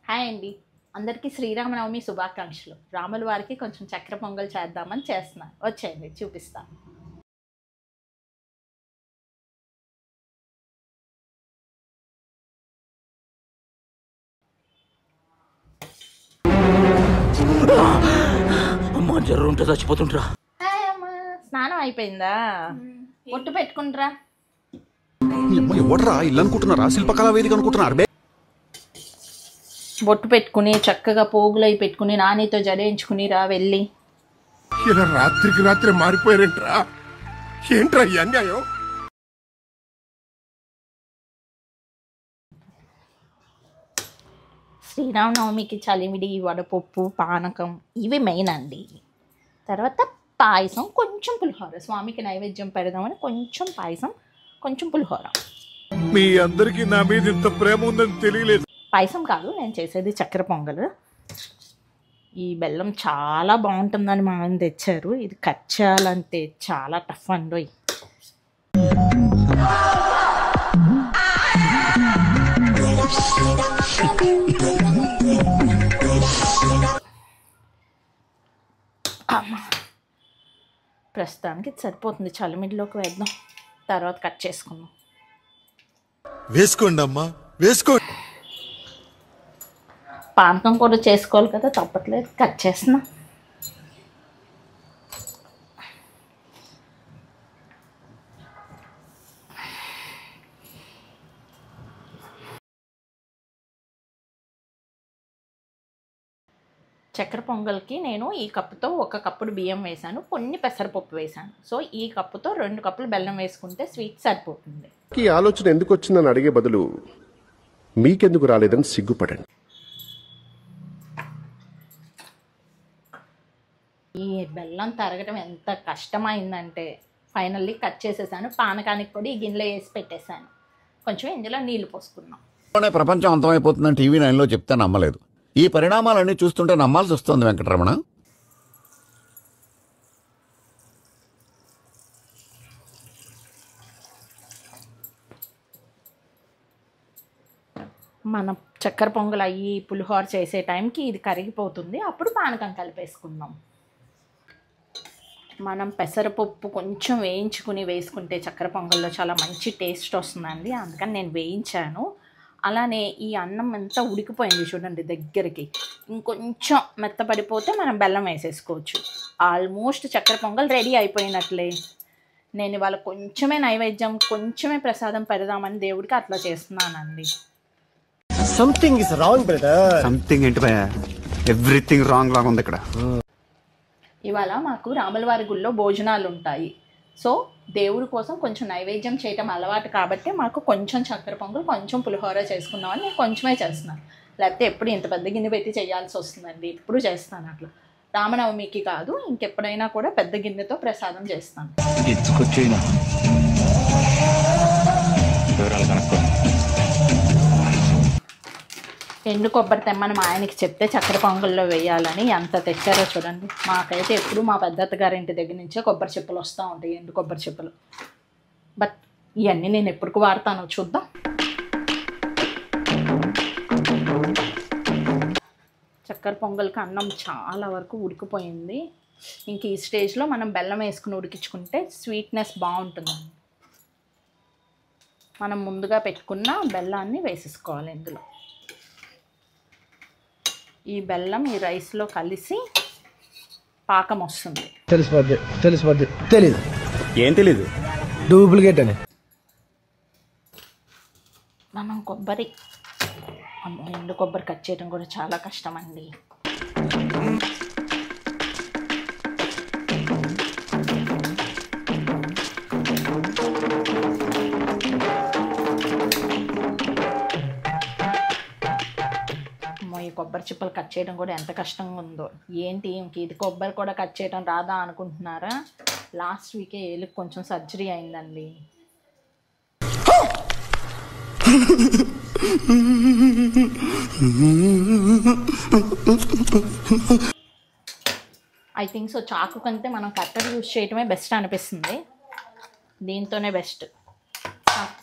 Hi అండి, అందరికీ శ్రీరామనవమి శుభాకాంక్షలు. రాముల వారికి కొంచెం చక్కెర పొంగల్ చేద్దామని చేస్తున్నాను. వచ్చేయండి చూపిస్తాను. అమ్మా జర్ర ఉంటే చచ్చిపోతుంటరా. హాయ్ అమ్మా, స్నానం అయిపోయిందా? పొట్టు పెట్టుకుంటారా? ఎవడరా ఇల్లు అనుకుంటున్నారా? శిల్పకళా వేదిక అనుకుంటున్నారు? బొట్టు పెట్టుకుని చక్కగా పోగులు అయి పెట్టుకుని నానితో జడేయించుకుని రా వెళ్ళి. ఇలా రాత్రికి రాత్రి మారిపోయారేంట్రా? ఏంట్రా ఈ అన్యాయం? శ్రీరామనవమికి చలిమిడి, వడపప్పు, పానకం ఇవి మెయిన్ అండి. తర్వాత పాయసం, కొంచెం పులిహోర. స్వామికి నైవేద్యం పెడదామని కొంచెం పాయసం, కొంచెం పులిహోర. మీ అందరికి నా మీద ఇంత ప్రేమ ఉందని తెలియలేదు. పాయసం కాదు, నేను చేసేది చక్కెర పొంగల్. ఈ బెల్లం చాలా బాగుంటుందని మా ఆయన తెచ్చారు. ఇది కట్ చేయాలంటే చాలా టఫ్ అండి. ప్రస్తుతానికి ఇది సరిపోతుంది. చలిమిడిలోకి వేద్దాం, తర్వాత కట్ చేసుకుందాం. వేసుకోండి అమ్మా, వేసుకోండి. పానకం కూడా చేసుకోవాలి కదా, తప్పట్లేదు, కట్ చేస్తున్నా. చక్కెర పొంగల్కి నేను ఈ కప్పుతో 1 కప్పుడు బియ్యం వేసాను, కొన్ని పెసరపప్పు వేసాను. సో ఈ కప్పుతో 2 కప్పులు బెల్లం వేసుకుంటే స్వీట్ సరిపోతుంది. ఈ ఆలోచన ఎందుకు వచ్చిందని అడిగే బదులు మీకెందుకు రాలేదని సిగ్గుపడండి. ఈ బెల్లం తరగటం ఎంత కష్టమైందంటే ఫైనల్లీ కట్ చేసేసాను. పానకానికి కూడా ఈ గిన్నెలో వేసి పెట్టేశాను. కొంచెం ఇందులో నీళ్లు పోసుకున్నాం. ప్రపంచం అంతమైపోతుందని టీవీ 9లో చెప్తే నమ్మలేదు. ఈ పరిణామాలన్నీ చూస్తుంటే నమ్మాల్సి వస్తుంది వెంకటరమణ. మనం చక్కెర పొంగల్ అయ్యి పులిహోర చేసే టైంకి ఇది కరిగిపోతుంది. అప్పుడు పానకం కలిపేసుకుందాం. మనం పెసరపప్పు కొంచెం వేయించుకుని వేసుకుంటే చక్కెర పొంగల్లో చాలా మంచి టేస్ట్ వస్తుందండి. అందుకని నేను వేయించాను. అలానే ఈ అన్నం అంతా ఉడికిపోయింది చూడండి దగ్గరికి. ఇంకొంచెం మెత్తపడిపోతే మనం బెల్లం వేసేసుకోవచ్చు. ఆల్మోస్ట్ చక్కెర పొంగల్ రెడీ అయిపోయినట్లే. నేను ఇవాళ కొంచెమే నైవేద్యం, కొంచెమే ప్రసాదం పెడదామని దేవుడికి అట్లా చేస్తున్నానండి. Something is wrong brother. Something ఏంటి భయ? ఎవ్రీథింగ్ రాంగ్ లాగా ఉంది ఇక్కడ. ఇవాళ మాకు రాములవారి గుళ్ళో భోజనాలు ఉంటాయి. సో దేవుడి కోసం కొంచెం నైవేద్యం చేయటం అలవాటు కాబట్టి మాకు కొంచెం చక్కెర పొంగల్, కొంచెం పులిహోర చేసుకుందామని నేను కొంచెమే చేస్తున్నాను. లేకపోతే ఎప్పుడు ఇంత పెద్ద గిన్నె పెట్టి చేయాల్సి వస్తుందండి. ఇప్పుడు చేస్తాను అట్లా. రామనవమికి కాదు, ఇంకెప్పుడైనా కూడా పెద్ద గిన్నెతో ప్రసాదం చేస్తాను. ఎండు కొబ్బరి తెమ్మని మా ఆయనకి చెప్తే చక్కెర పొంగల్లో వేయాలని ఎంత తెచ్చారో చూడండి. మాకైతే ఎప్పుడు మా పెద్దత్త గారింటి దగ్గర నుంచే కొబ్బరి చిప్పలు వస్తూ ఉంటాయి, ఎండు కొబ్బరి చిప్పలు. బట్ ఇవన్నీ నేను ఎప్పటికి వాడతానో చూద్దాం. చక్కెర పొంగల్కి అన్నం చాలా వరకు ఉడికిపోయింది. ఇంక ఈ స్టేజ్లో మనం బెల్లం వేసుకుని ఉడికించుకుంటే స్వీట్నెస్ బాగుంటుందండి. మనం ముందుగా పెట్టుకున్న బెల్లాన్ని వేసేసుకోవాలి ఇందులో. ఈ బెల్లం ఈ రైస్లో కలిసి పాకం వస్తుంది. తెలిసిపోద్ది. తెలీదు. ఏం తెలీదు? డూప్లికేట్ అని. మనం కొబ్బరి, ఎండు కొబ్బరి కట్ చేయడం కూడా చాలా కష్టం అండి. ఈ కొబ్బరి చిప్పలు కట్ చేయడం కూడా ఎంత కష్టంగా ఉందో. ఏంటి ఇంక ఇది కొబ్బరి కూడా కట్ చేయడం రాదా అనుకుంటున్నారా? లాస్ట్ వీకే ఏళ్ళకి కొంచెం సర్జరీ అయిందండి. ఐ థింక్ సో చాకు కంటే మనం కట్టర్ యూజ్ చేయటమే బెస్ట్ అనిపిస్తుంది. దీంతోనే బెస్ట్.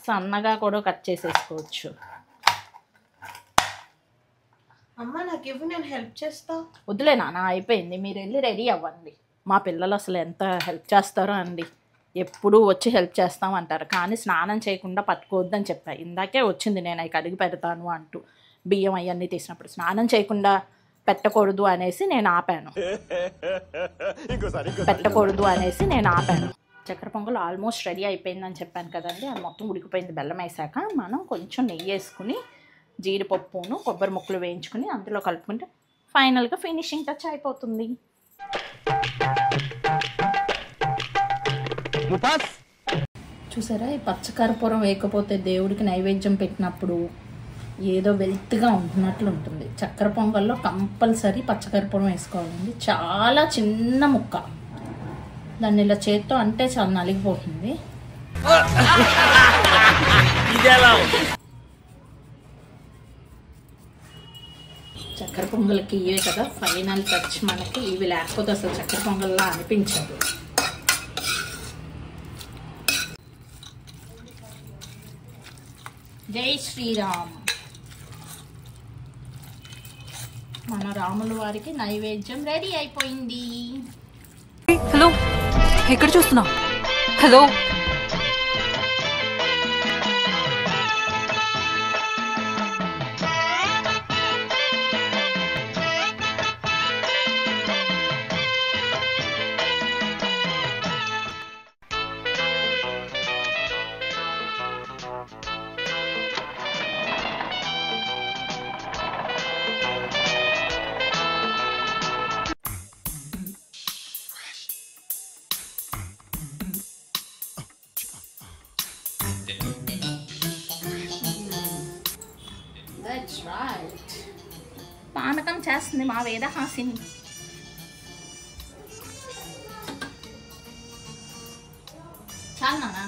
సన్నగా కూడా కట్ చేసేసుకోవచ్చు. అమ్మ నాకు ఇవ్వు, నేను హెల్ప్ చేస్తా. వద్దులే నాన్న, అయిపోయింది. మీరు వెళ్ళి రెడీ అవ్వండి. మా పిల్లలు అసలు ఎంత హెల్ప్ చేస్తారో అండి. ఎప్పుడూ వచ్చి హెల్ప్ చేస్తామంటారు, కానీ స్నానం చేయకుండా పట్టుకోవద్దని చెప్పాను. ఇందాకే వచ్చింది నేను అవి కడిగి పెడతాను అంటూ బియ్యం అవన్నీ తీసినప్పుడు. స్నానం చేయకుండా పెట్టకూడదు అనేసి నేను ఆపాను. చక్కెర పొంగల్ ఆల్మోస్ట్ రెడీ అయిపోయిందని చెప్పాను కదండి. అది మొత్తం ఉడికిపోయింది. బెల్లం వేసాక మనం కొంచెం నెయ్యి వేసుకుని జీడిపప్పును కొబ్బరి ముక్కలు వేయించుకుని అందులో కలుపుకుంటే ఫైనల్గా ఫినిషింగ్ టచ్ అయిపోతుంది. చూసారా, ఈ పచ్చకర్పూరం వేయకపోతే దేవుడికి నైవేద్యం పెట్టినప్పుడు ఏదో వెల్త్గా ఉంటున్నట్లు ఉంటుంది. చక్కెర పొంగల్లో కంపల్సరీ పచ్చకర్పూరం వేసుకోవాలండి. చాలా చిన్న ముక్క, దాన్ని ఇలా చేత్తో అంటే చాలా నలిగిపోతుంది. చక్కెర పొంగల్కి ఇవే కదా ఫైనల్ టచ్ మనకి. ఇవి లేకపోతే అసలు చక్కెర పొంగల్లా అనిపించదు. జై శ్రీరామ్. మన రాముల వారికి నైవేద్యం రెడీ అయిపోయింది. హలో, ఎక్కడ చూస్తున్నావు? Hello, That's right. పానకం చేస్తుంది మా వేదహాసిని. చాలు నాన్న,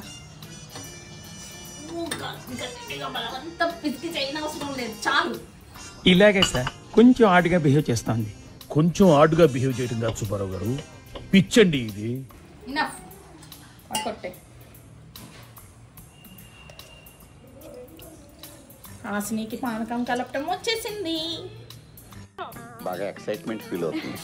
గట్టిగా బలవంతం పిసికి చేయని అవసరం లేదు, చాలు. ఇలాగే సార్, కొంచెం ఆడుగా బిహేవ్ చేస్తుంది. కొంచెం ఆడుగా బిహేవ్ చేయడం కాదు సుబ్బారావు గారు, పిచ్చండి ఇది. ఇనఫ్, పట్టుకొట్టే. హాసినికి పానకం కలపటం వచ్చేసింది. బాగా ఎక్సైట్మెంట్ ఫీల్ అవుతుంది.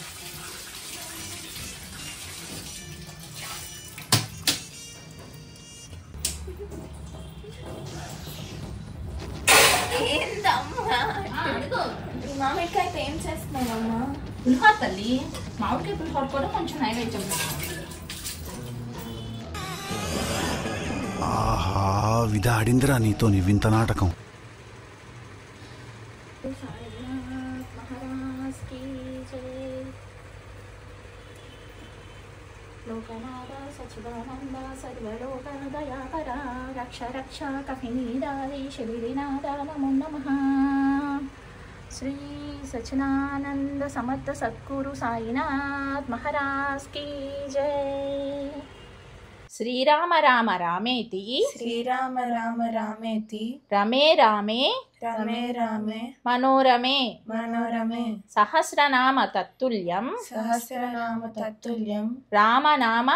మామిడికాయతో ఏం చేస్తున్నావమ్మా? పులిహోర తల్లి, మామిడికాయ పులిహోర కూడా కొంచెం నైవేద్యం. ఆహా, విధ ఆడిందిరా నీతో నీ వింత నాటకం. సచిదానంద సర్వలోక దయాకర రక్ష రక్ష కఫినీదారి శబిరినాద నమో నమః. శ్రీ సచిదానంద సమర్థ సద్గురు సాయినాథ్ మహారాజ్ కీ జై. శ్రీరామ రామ రామేతి శ్రీరామ రామ రామేతి రమే రామే రమే రామే మనోరమే మనోరమే సహస్రనామ తత్తుల్యం సహస్రనామ తత్తుల్యం రామనామ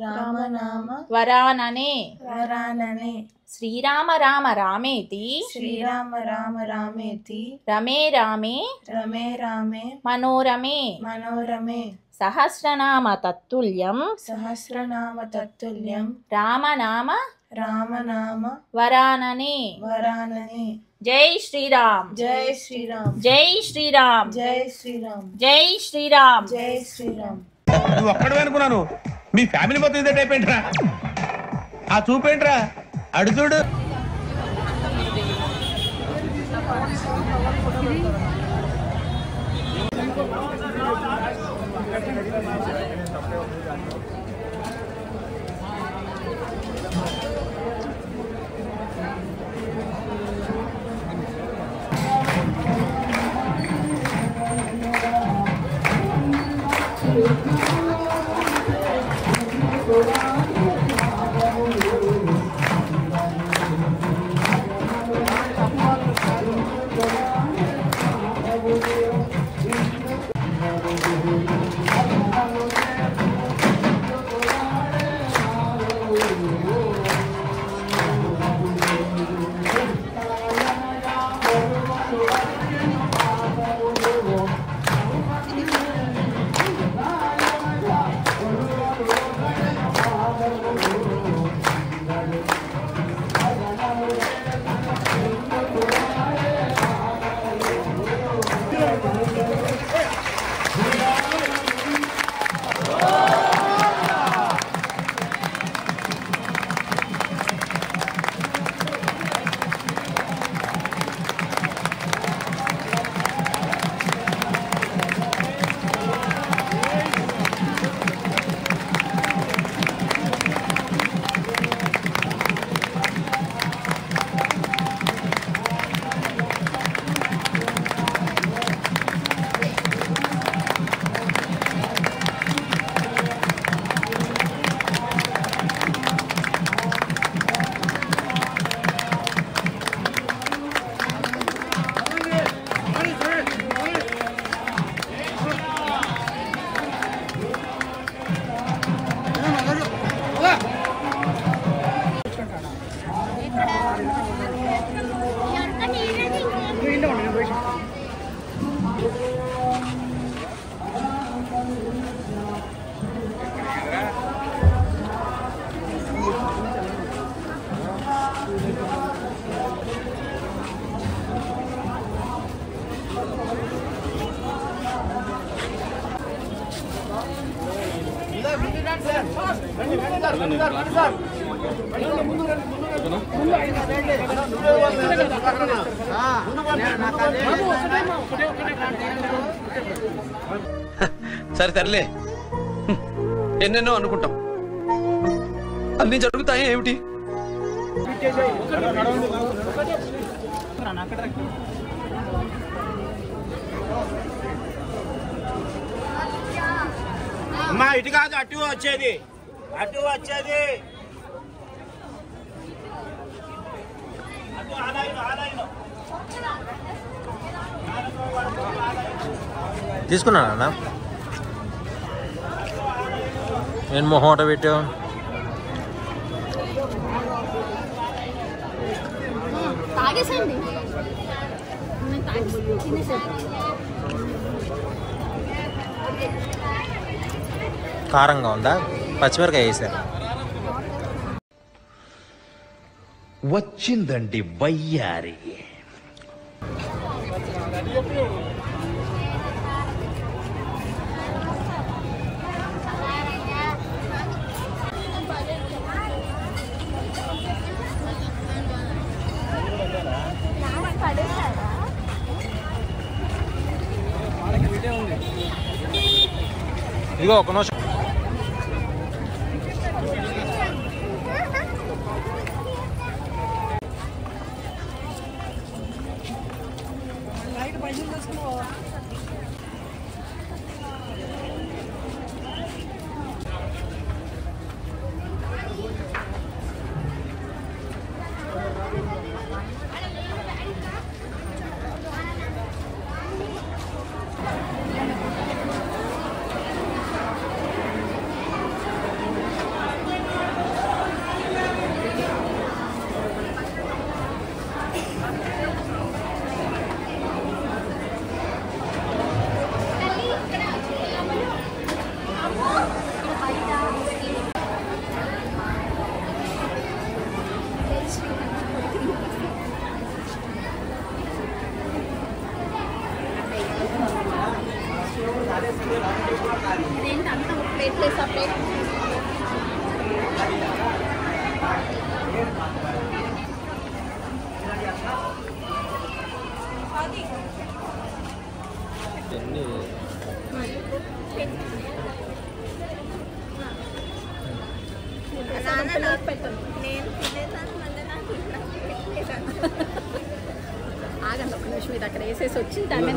రామనామ వరాననే వరాననే. శ్రీరామ రామ రామేతి శ్రీరామ రామ రామేతి రమే రామే రమే రామే మనోరమే మనోరమే సహస్రనామ తత్తుల్యం సహస్రనామ తత్తుల్యం రామనామ రామనామ వరాననే. వరాననే. జై శ్రీరామ్. జై శ్రీరామ్. జై శ్రీరామ్. జై శ్రీరామ్. జై శ్రీరామ్. జై శ్రీరామ్. నువ్వు ఒక్కడే అనుకున్నాను, మీ ఫ్యామిలీ మొత్తం ఇదే టైప్ ఏంట్రా? ఆ చూపేంట్రా, అడు చూడు. సరే తరలే, ఎన్నెన్నో అనుకుంటాం, అన్ని జరుగుతాయి ఏమిటి? అమ్మా ఇటు కాదు, అటు వచ్చేది, అటు వచ్చేది. తీసుకున్నాను అన్న. నేను మొహం ఆట పెట్టావు. కారంగా ఉందా? పచ్చిమిరకాయ వేసారు. వచ్చిందండి వయ్యారి. ఇదిగో ఒక నిమిషం. ఆగండి ఒక నిమిషం, ఇది అక్కడ వేసేసి వచ్చి దాని మీద